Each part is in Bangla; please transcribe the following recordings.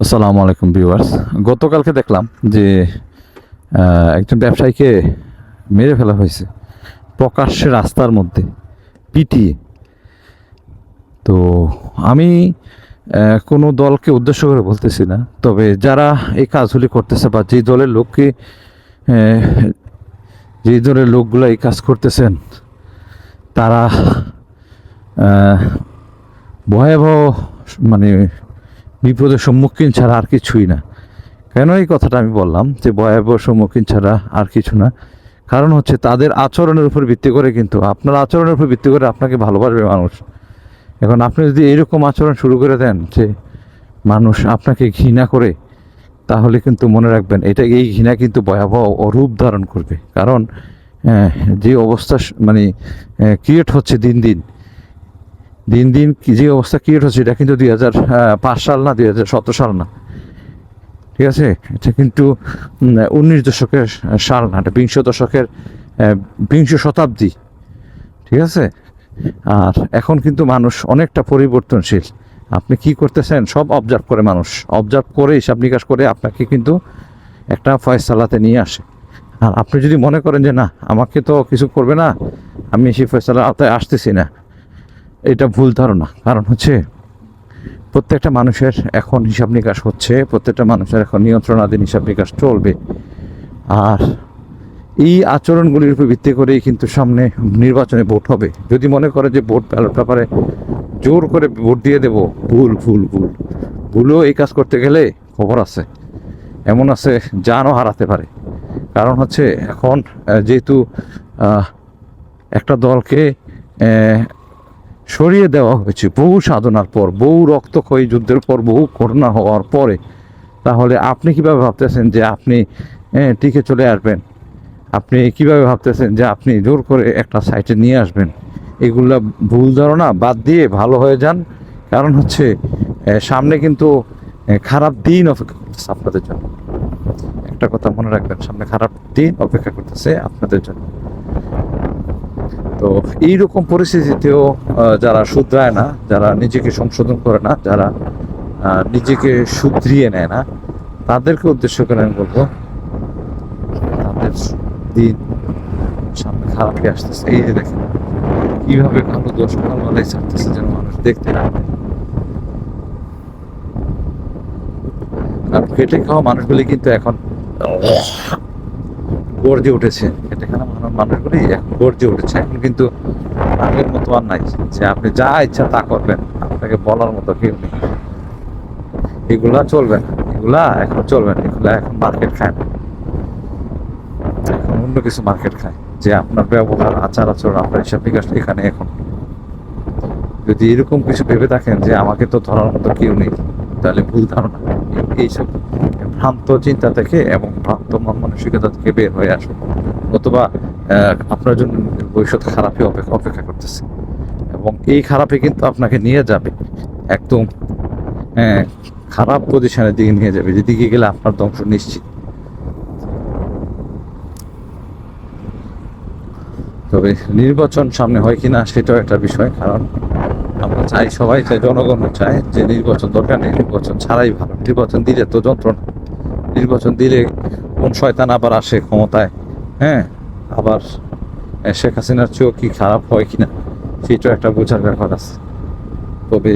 আসসালামু আলাইকুম ভিউয়ার্স। গতকালকে দেখলাম যে একজন ব্যবসায়ীকে মেরে ফেলা হয়েছে প্রকাশ্যে রাস্তার মধ্যে পিটিয়ে। তো আমি কোনো দলকে উদ্দেশ্য করে বলতেছি না, তবে যারা এই কাজগুলি করতেছে বা যেই দলের লোককে আহ, যেই দলের লোকগুলো এই কাজ করতেছেন তারা আহ, ভয়াবহ মানে বিপদের সম্মুখীন ছাড়া আর কিছুই না। কেন এই কথাটা আমি বললাম যে ভয়াবহ সম্মুখীন ছাড়া আর কিছু না? কারণ হচ্ছে তাদের আচরণের উপর ভিত্তি করে, কিন্তু আপনার আচরণের উপর ভিত্তি করে আপনাকে ভালোবাসবে মানুষ। এখন আপনি যদি এরকম আচরণ শুরু করে দেন যে মানুষ আপনাকে ঘৃণা করে, তাহলে কিন্তু মনে রাখবেন এই ঘৃণা কিন্তু ভয়াবহ রূপ ধারণ করবে। কারণ যে অবস্থা মানে ক্রিয়েট হচ্ছে দিন দিন দিন দিন যে অবস্থা ক্রিয়েট হচ্ছে, এটা কিন্তু 2005 সাল না, 2017 সাল না, ঠিক আছে? এটা কিন্তু 19 দশকের সাল না, এটা বিংশ দশকের বিংশ শতাব্দী, ঠিক আছে? আর এখন কিন্তু মানুষ অনেকটা পরিবর্তনশীল। আপনি কি করতেছেন সব অবজার্ভ করে, মানুষ অবজার্ভ করে হিসাব নিকাশ করে আপনাকে কিন্তু একটা ফয়সালাতে নিয়ে আসে। আর আপনি যদি মনে করেন যে না, আমাকে তো কিছু করবে না, আমি সেই ফয়সালার আওতায় আসতেছি না, এটা ভুল ধারণা। কারণ হচ্ছে প্রত্যেকটা মানুষের এখন হিসাব নিকাশ হচ্ছে, প্রত্যেকটা মানুষের এখন নিয়ন্ত্রণাধীন হিসাব নিকাশ চলবে। আর এই আচরণগুলির উপর ভিত্তি করেই কিন্তু সামনে নির্বাচনে ভোট হবে। যদি মনে করে যে ভোট ব্যালট পেপারে জোর করে ভোট দিয়ে দেব, ভুল ভুল ভুল। ভুলও এই কাজ করতে গেলে খবর আছে, এমন আছে জানও হারাতে পারে। কারণ হচ্ছে এখন যেহেতু একটা দলকে সরিয়ে দেওয়া হয়েছে বহু সাধনার পর, বহু রক্তক্ষয়ী যুদ্ধের পর, বহু করোনা হওয়ার পরে, তাহলে আপনি কিভাবে ভাবতেছেন যে আপনি টিকে চলে আসবেন? আপনি কিভাবে ভাবতেছেন যে আপনি জোর করে একটা সাইটে নিয়ে আসবেন? এগুলা ভুল ধারণা বাদ দিয়ে ভালো হয়ে যান। কারণ হচ্ছে সামনে কিন্তু খারাপ দিন অপেক্ষা করতেছে আপনাদের জন্য। একটা কথা মনে রাখবেন, সামনে খারাপ দিন অপেক্ষা করতেছে আপনাদের জন্য। তো এইরকম পরিস্থিতিতেও যারা শুধরায় না, যারা নিজেকে সংশোধন করে না, যারা নিজেকে শুধরিয়ে নেয় না, তাদেরকে উদ্দেশ্য করে আমি বলবো তাদের দিন সামনে খারাপই আসতেছে। এই যে দেখেন কিভাবে কালো দোষ সকালবেলায় ছাড়তেছে যেন মানুষ দেখতে না পায়। কারণ খেটে খাওয়া মানুষগুলি কিন্তু এখন গর্জে উঠেছে। খেটে খাওয়া মানুষগুলি এখন গর্জে উঠেছে। এখন কিন্তু আগের মতো আর নাই যে আপনি যা ইচ্ছা তা করবেন, আপনাকে বলার মতো কেউ নেই। এগুলা চলবে না, এগুলা এখন চলবে না, এগুলা এখন মার্কেট খায় না। এখন অন্য কিছু মার্কেট খায়, যে আপনার ব্যবহার, আচার আচরণ, আপনার হিসাব নিকাশ এখানে এখন। যদি এরকম কিছু ভেবে থাকেন যে আমাকে তো ধরার মতো কেউ নেই, তাহলে ভুল ধারণা। এইসব ভ্রান্ত চিন্তা থেকে এবং ভ্রান্ত মন মানসিকতা থেকে বের হয়ে আসুন, অথবা আপনার জন্য ভবিষ্যৎ খারাপই অপেক্ষা করতেছে। এবং এই খারাপে কিন্তু আপনাকে নিয়ে যাবে একদম খারাপ পজিশনের দিকে নিয়ে যাবে, যেদিকে গেলে আপনার ধ্বংস নিশ্চিত। তবে নির্বাচন সামনে হয় কিনা সেটাও একটা বিষয়। কারণ আমরা চাই, সবাই চাই, জনগণও চায় যে নির্বাচন দরকার নেই, নির্বাচন ছাড়াই ভালো। নির্বাচন দিলে তো যন্ত্রণা, নির্বাচন দিলে কোন শয়তান আবার আসে ক্ষমতায়, আবার শেখ হাসিনার চেয়েও কি খারাপ হয় কিনা সেটাও একটা বোঝার ব্যাপার আছে। তবে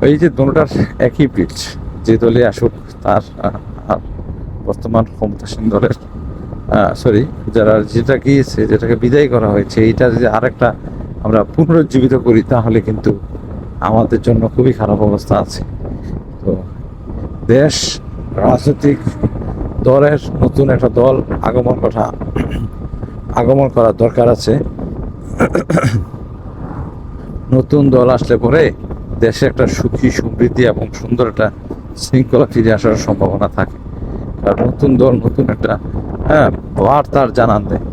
এই যে দোনোটার একই পিচ, যে দলে আসুক তার বর্তমান ক্ষমতাসীন দলের যারা যেটা গিয়েছে, যেটাকে বিদায় করা হয়েছে, এইটা যদি আরেকটা আমরা পুনরুজ্জীবিত করি তাহলে কিন্তু আমাদের জন্য খুবই খারাপ অবস্থা আছে। তো দেশ রাজনৈতিক দলের নতুন একটা দল আগমন করার দরকার আছে। নতুন দল আসলে পরে দেশে একটা সুখী, সমৃদ্ধি এবং সুন্দর একটা শৃঙ্খলা ফিরে আসার সম্ভাবনা থাকে। আর নতুন দল নতুন একটা বার্তার জানান দেয়।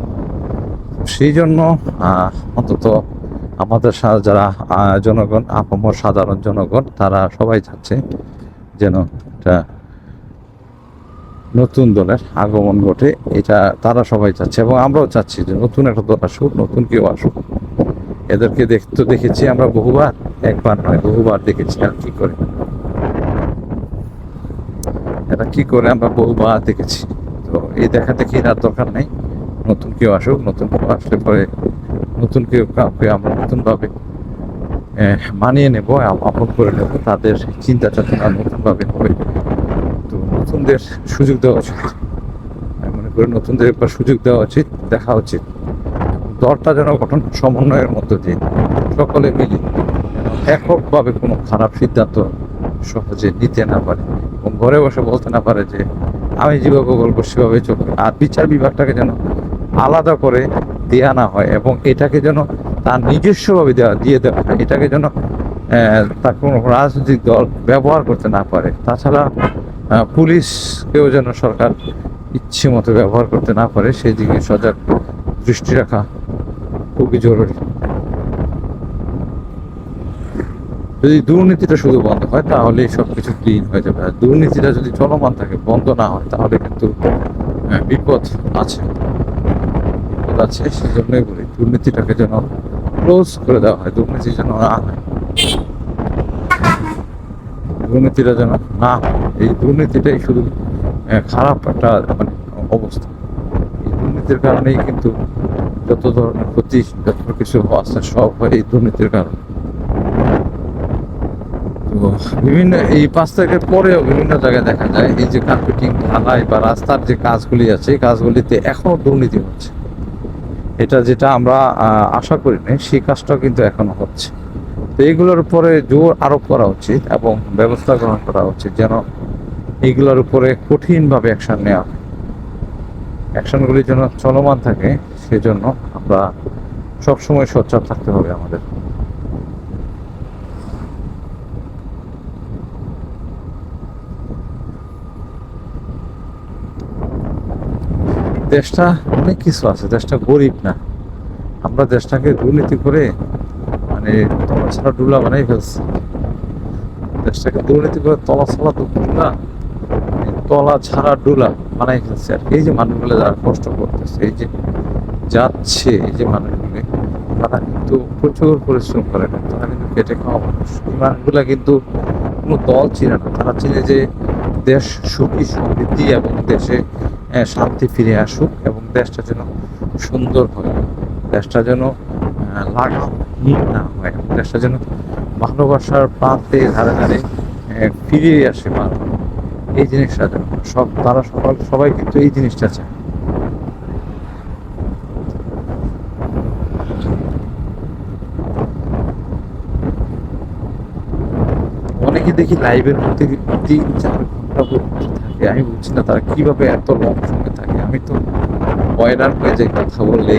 সেই জন্য অন্তত আমাদের যারা জনগণ, আপামর সাধারণ জনগণ, তারা সবাই চাচ্ছে যেন একটা নতুন দলের আগমন ঘটে। এটা তারা সবাই চাচ্ছে এবং আমরাও চাচ্ছি যে নতুন একটা দল আসুক, নতুন কেউ আসুক। এদেরকে দেখেছি আমরা বহুবার, একবার নয় বহুবার দেখেছি। আর কি করে এরা কি করে আমরা বহুবার দেখেছি। তো এই দেখা দেখি আর দরকার নেই, নতুন কেউ আসুক, নতুন কেউ আসলে পরে নতুন কেউ কাউকে আমরা নতুনভাবে মানিয়ে নেব, আপন করে নেব, তাদের চিন্তা চেতনা নতুনভাবে হবে। তো নতুনদের সুযোগ দেওয়া উচিত, আমি মনে করি নতুনদের একবার সুযোগ দেওয়া উচিত, দেখা উচিত। দলটা যেন গঠন সমন্বয়ের মধ্য দিয়ে সকলে মিলে এককভাবে কোনো খারাপ সিদ্ধান্ত সহজে নিতে না পারে এবং ঘরে বসে বলতে না পারে যে আমি যেভাবে বলবো সেভাবে চলবে। আর বিচার বিভাগটাকে যেন আলাদা করে দেয়া না হয় এবং এটাকে যেন তার নিজস্বভাবে দিয়ে দেওয়া হয়। এটাকে যেন তার কোনো রাজনৈতিক দল ব্যবহার করতে না পারে। তাছাড়া পুলিশকেও যেন সরকার ইচ্ছে মতো ব্যবহার করতে না পারে, সেই দিকে সজাগ দৃষ্টি রাখা খুবই জরুরি। যদি দুর্নীতিটা শুধু বন্ধ হয় তাহলে সবকিছু ক্লিন হয়ে যাবে। আর দুর্নীতিটা যদি চলমান থাকে, বন্ধ না হয়, তাহলে কিন্তু বিপদ আছে, বিপদ আছে। সেই জন্যই বলি দুর্নীতিটাকে যেন ক্লোজ করে দেওয়া হয়, দুর্নীতি যেন না হয়, দুর্নীতিটা যেন না হয়। এই দুর্নীতিটাই শুধু খারাপ একটা মানে অবস্থা। এই দুর্নীতির কারণেই কিন্তু যত ধরনের ক্ষতি, যত কিছু আছে সব হয় এই দুর্নীতির কারণে। তো বিভিন্ন এই 5 তারিখের পরেও বিভিন্ন জায়গায় দেখা যায় এই যে কার্পেটিং, ঢালাই বা রাস্তার যে কাজগুলি আছে, এই কাজগুলিতে এখনো দুর্নীতি হচ্ছে। এটা যেটা আমরা আশা করি না, সেই কাজটাও কিন্তু এখনো হচ্ছে। তো এইগুলোর উপরে জোর আরোপ করা উচিত এবং ব্যবস্থা গ্রহণ করা উচিত যেন এইগুলোর উপরে কঠিনভাবে অ্যাকশন নেওয়া হয়। অ্যাকশনগুলি যেন চলমান থাকে, সেজন্য আমরা সবসময় সোচ্চার থাকতে হবে আমাদের। দেশটা অনেক কিছু আছে, দেশটা গরিব না। আমরা দেশটাকে দুর্নীতি করে মানে তলা ছাড়া ডুলা বানাই ফেলছি। দেশটাকে দুর্নীতি করে তলা ছাড়া ডুলা, তলা ছাড়া ডুলা বানাই ফেলছে। আর এই যে মানুষগুলো যারা কষ্ট করতেছে, এই যে যাচ্ছে, এই যে মানুষগুলো, তারা কিন্তু প্রচুর পরিশ্রম করে না, তারা কিন্তু খেটে খাওয়া মানুষ। এই মানুষগুলা কিন্তু কোনো দল চিনে না, তারা চিনে যে দেশ সুখী সমৃদ্ধি এবং দেশে শান্তি ফিরে আসুক এবং দেশটা যেন সুন্দর হয়, দেশটা যেন লাগামহীন না হয় এবং দেশটা যেন ভালোবাসার প্রান্তে ধারে ধারে ফিরে আসে মানুষ। এই জিনিসটা যেন তারা সবাই কিন্তু এই জিনিসটা চায়। অনেকে দেখি লাইভের মধ্যে 3-4 ঘন্টা থাকে, আমি বুঝছি না তারা কিভাবে এত লং সময় থাকে। আমি তো হয়রান হয়ে যাই কথা বললে।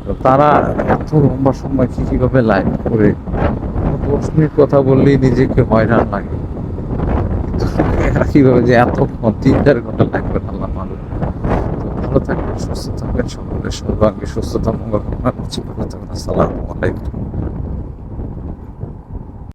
তো তারা এত লম্বা সময় কিভাবে লাইভ করে, 10 মিনিট কথা বললেই নিজেকে হয়রান লাগে। কিন্তু এরা কিভাবে যে এতক্ষণ 3-4 ঘন্টা লাইভ করে, আল্লাহ মালুম। তো ভালো থাকবেন, সুস্থ থাকবেন, সকলের সর্বাঙ্গে সুস্থতা মঙ্গল কামনা করছি। ভালো থাকবেন, আসসালামু আলাইকুম।